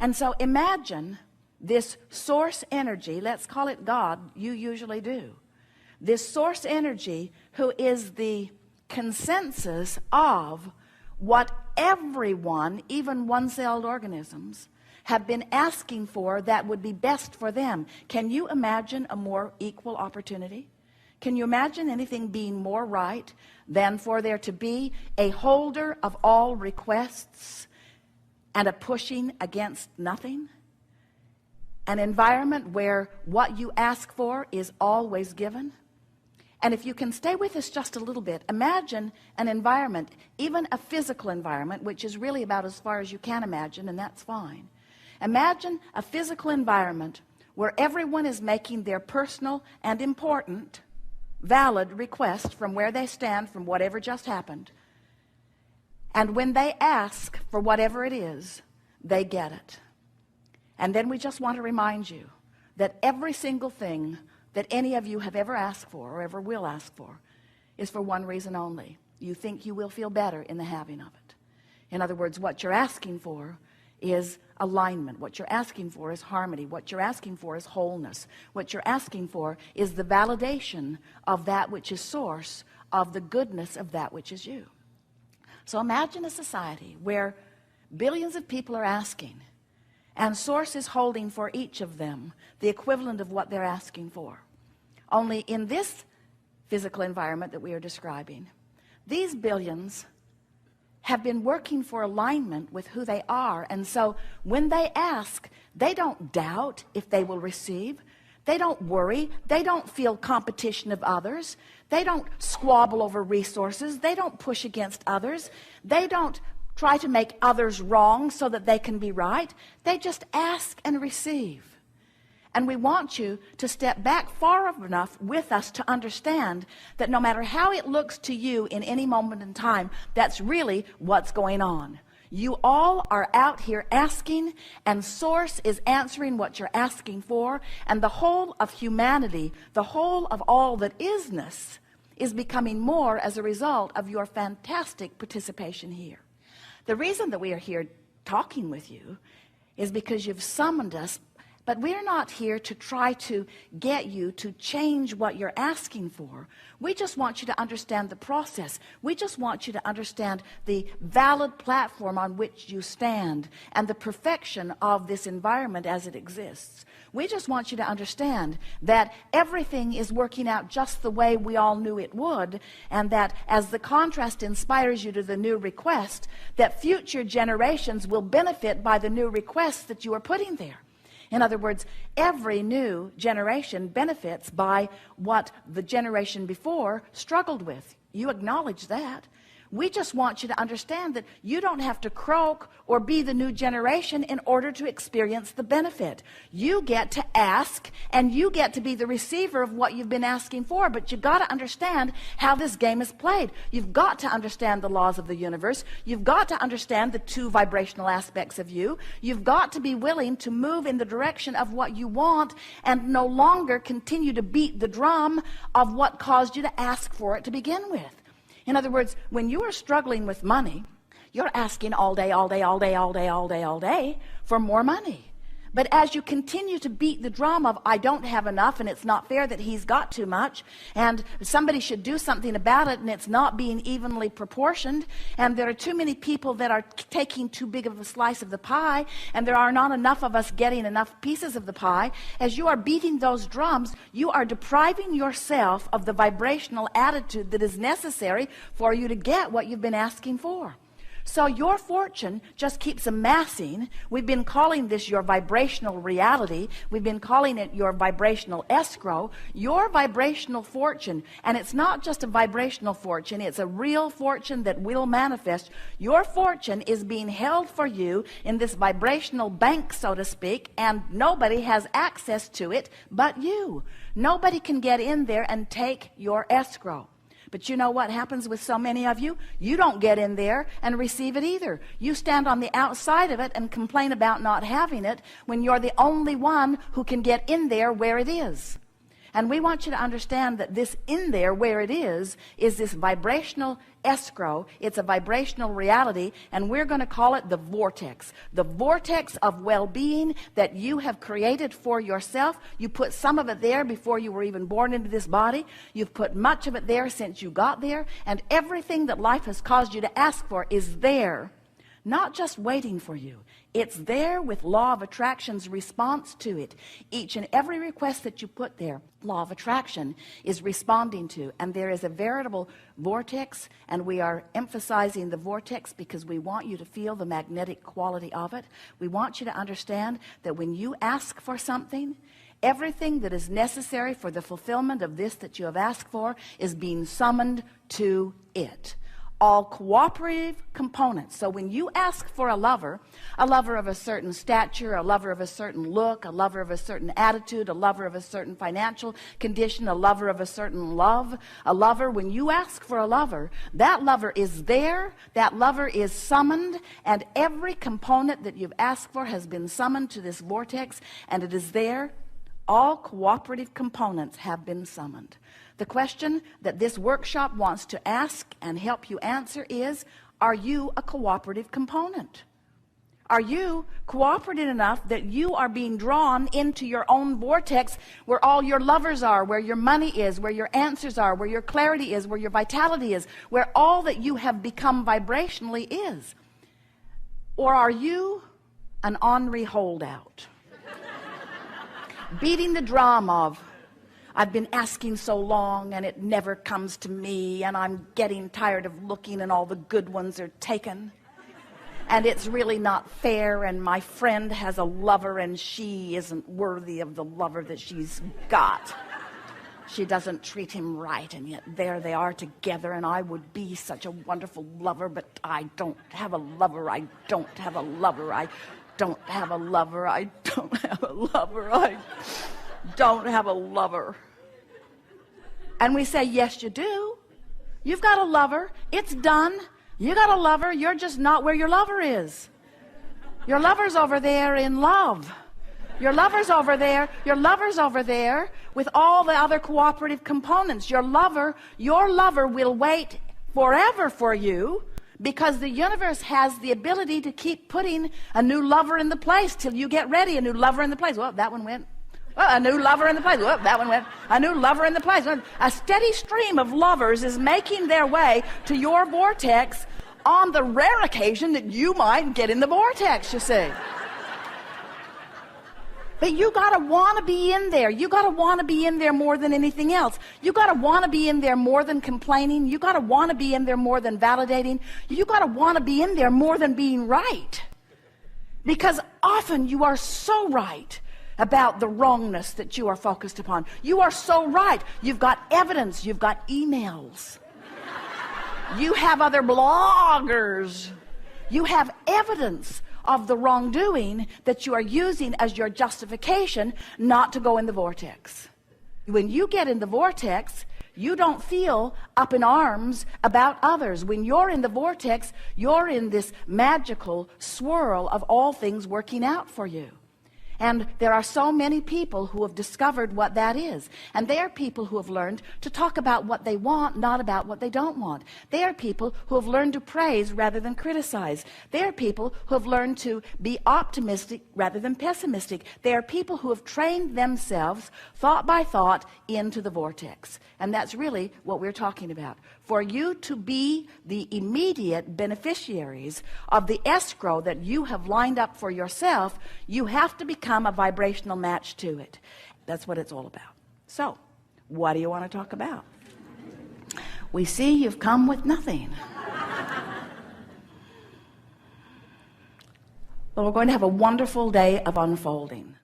And so imagine this source energy, let's call it God, you usually do. This source energy who is the consensus of what everyone, even one-celled organisms, have been asking for that would be best for them. Can you imagine a more equal opportunity? Can you imagine anything being more right than for there to be a holder of all requests and a pushing against nothing? An environment where what you ask for is always given. And if you can stay with us just a little bit, imagine an environment, even a physical environment, which is really about as far as you can imagine, and that's fine. Imagine a physical environment where everyone is making their personal and important, valid request from where they stand, from whatever just happened. And when they ask for whatever it is, they get it. And then we just want to remind you that every single thing that any of you have ever asked for or ever will ask for is for one reason only. You think you will feel better in the having of it. In other words, what you're asking for is alignment. What you're asking for is harmony. What you're asking for is wholeness. What you're asking for is the validation of that which is source of the goodness of that which is you. So imagine a society where billions of people are asking, and source is holding for each of them the equivalent of what they're asking for. Only in this physical environment that we are describing, these billions have been working for alignment with who they are. And so when they ask, they don't doubt if they will receive. They don't worry. They don't feel competition of others. They don't squabble over resources. They don't push against others. They don't try to make others wrong so that they can be right. They just ask and receive. And we want you to step back far enough with us to understand that no matter how it looks to you in any moment in time, that's really what's going on. You all are out here asking, and source is answering what you're asking for, and the whole of humanity, the whole of all that isness, is becoming more as a result of your fantastic participation here. The reason that we are here talking with you is because you've summoned us, but we're not here to try to get you to change what you're asking for. We just want you to understand the process. We just want you to understand the valid platform on which you stand and the perfection of this environment as it exists. We just want you to understand that everything is working out just the way we all knew it would, and that as the contrast inspires you to the new request, that future generations will benefit by the new requests that you are putting there. In other words, every new generation benefits by what the generation before struggled with. You acknowledge that. We just want you to understand that you don't have to croak or be the new generation in order to experience the benefit. You get to ask, and you get to be the receiver of what you've been asking for, but you've got to understand how this game is played. You've got to understand the laws of the universe. You've got to understand the two vibrational aspects of you. You've got to be willing to move in the direction of what you want and no longer continue to beat the drum of what caused you to ask for it to begin with. In other words, when you are struggling with money, you're asking all day, all day, all day, all day, all day, all day for more money. But as you continue to beat the drum of, I don't have enough, and it's not fair that he's got too much, and somebody should do something about it, and it's not being evenly proportioned, and there are too many people that are taking too big of a slice of the pie, and there are not enough of us getting enough pieces of the pie, as you are beating those drums, you are depriving yourself of the vibrational attitude that is necessary for you to get what you've been asking for. So your fortune just keeps amassing. We've been calling this your vibrational reality. We've been calling it your vibrational escrow. Your vibrational fortune, and it's not just a vibrational fortune, it's a real fortune that will manifest. Your fortune is being held for you in this vibrational bank, so to speak, and nobody has access to it but you. Nobody can get in there and take your escrow. But you know what happens with so many of you? You don't get in there and receive it either. You stand on the outside of it and complain about not having it when you're the only one who can get in there where it is. And we want you to understand that this in there, where it is this vibrational escrow. It's a vibrational reality, and we're going to call it the vortex. The vortex of well-being that you have created for yourself. You put some of it there before you were even born into this body. You've put much of it there since you got there, and everything that life has caused you to ask for is there. Not just waiting for you. It's there with law of attraction's response to it. Each and every request that you put there, law of attraction is responding to. And there is a veritable vortex, and we are emphasizing the vortex because we want you to feel the magnetic quality of it. We want you to understand that when you ask for something, everything that is necessary for the fulfillment of this that you have asked for is being summoned to it. All cooperative components. So when you ask for a lover of a certain stature, a lover of a certain look, a lover of a certain attitude, a lover of a certain financial condition, a lover of a certain love, a lover, when you ask for a lover, that lover is there, that lover is summoned, and every component that you've asked for has been summoned to this vortex, and it is there. All cooperative components have been summoned. The question that this workshop wants to ask and help you answer is, are you a cooperative component? Are you cooperative enough that you are being drawn into your own vortex where all your lovers are, where your money is, where your answers are, where your clarity is, where your vitality is, where all that you have become vibrationally is? Or are you an ornery holdout? Beating the drum of, I've been asking so long and it never comes to me, and I'm getting tired of looking and all the good ones are taken, and it's really not fair, and my friend has a lover and she isn't worthy of the lover that she's got. She doesn't treat him right, and yet there they are together, and I would be such a wonderful lover, but I don't have a lover. I don't have a lover. I don't have a lover. I don't have a lover. I don't have a lover. And we say, yes, you do. You've got a lover. It's done. You got a lover. You're just not where your lover is. Your lover's over there in love. Your lover's over there. Your lover's over there with all the other cooperative components. Your lover will wait forever for you, because the universe has the ability to keep putting a new lover in the place till you get ready. A new lover in the place. Well, that one went. Well, a new lover in the place. Well, that one went. A new lover in the place. A steady stream of lovers is making their way to your vortex on the rare occasion that you might get in the vortex, you see. But you got to want to be in there. You got to want to be in there more than anything else. You got to want to be in there more than complaining. You got to want to be in there more than validating. You got to want to be in there more than being right. Because often you are so right about the wrongness that you are focused upon. You are so right. You've got evidence. You've got emails. You have other bloggers. You have evidence of the wrongdoing that you are using as your justification not to go in the vortex. When you get in the vortex, you don't feel up in arms about others. When you're in the vortex, you're in this magical swirl of all things working out for you. And there are so many people who have discovered what that is. And they are people who have learned to talk about what they want, not about what they don't want. They are people who have learned to praise rather than criticize. They are people who have learned to be optimistic rather than pessimistic. They are people who have trained themselves, thought by thought, into the vortex. And that's really what we're talking about. For you to be the immediate beneficiaries of the escrow that you have lined up for yourself, you have to become a vibrational match to it. That's what it's all about. So, what do you want to talk about? We see you've come with nothing. Well, we're going to have a wonderful day of unfolding.